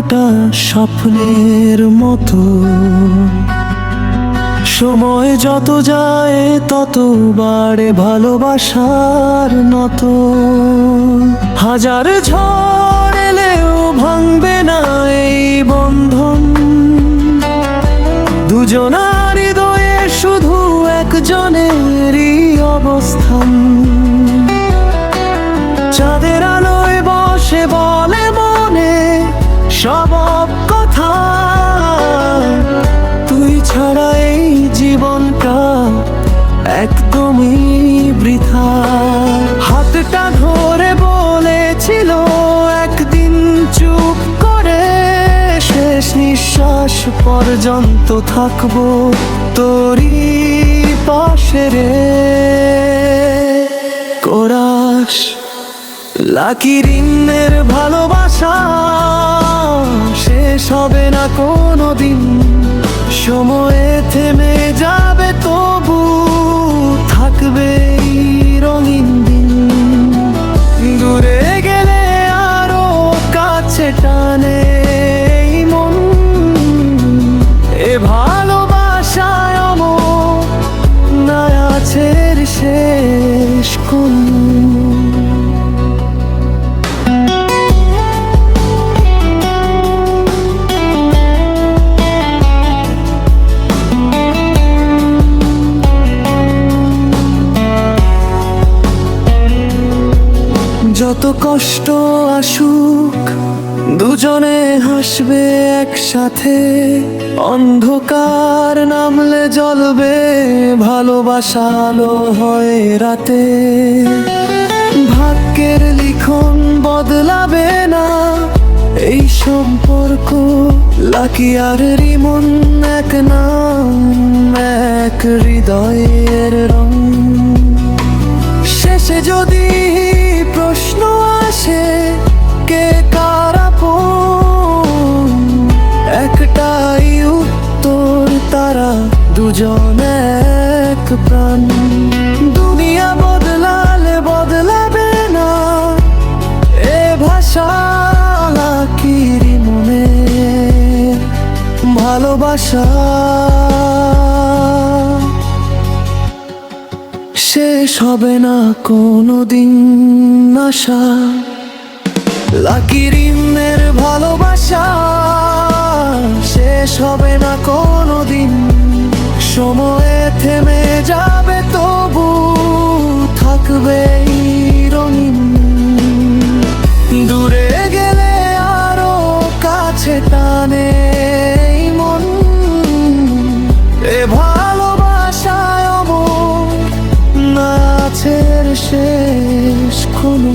ফোঁটা স্বপ্নের মতো। সময় যত যায় তত বাড়ে ভালোবাসার নত। হাজার ঝড় এলেও ভাঙবে না এই বন্ধন। দুজনার হৃদয়ে শুধু একজনেরই অবস্থান। চাঁদের আলোয় বসে বলে মনে সব কথা। তুই ছাড়া এই জীবনটা একদমই বৃথা। হাতটা ধরে বলেছিল একদিন চুপ করে, শেষ নিঃশ্বাস পর্যন্ত থাকবো তোরই পাশে রে। কোরাস লাকি ঋণের ভালোবাসা শেষ হবে না কোনো দিন। সময়ে থেমে যাবে তবু থাকবে রঙিন দিন। দূরে গেলে আরো কাছে টানে এই মন। এ ভালোবাসায় অমর না আছে শেষ কোন। যত কষ্ট আসুক দুজনে হাসবে একসাথে। অন্ধকার নামলে জ্বলবে ভালোবাসা আলো হয় রাতে। ভাগ্যের লিখন বদলাবে না এই সম্পর্ক। লাকি আর রিমন এক নাম, এক হৃদয়ের রং। শেষে যদি প্রশ্ন আসে কে কার আপন, একটাই উত্তর তারা দুজন এক প্রাণ। দুনিয়া বদলালে বদলাবে না এ ভাষা। লাকির মনে ভালোবাসা শেষ হবে না কোনো দিন আশা। লাকি ঋণের ভালোবাসা শেষ হবে না কোনো দিন। সময়ে থেমে যাবে তবু থাকবে রঙিন। দূরে গেলে আরো কাছে টানে এই মন। এ ভালোবাসায় অমর না আছে শেষ কোনো।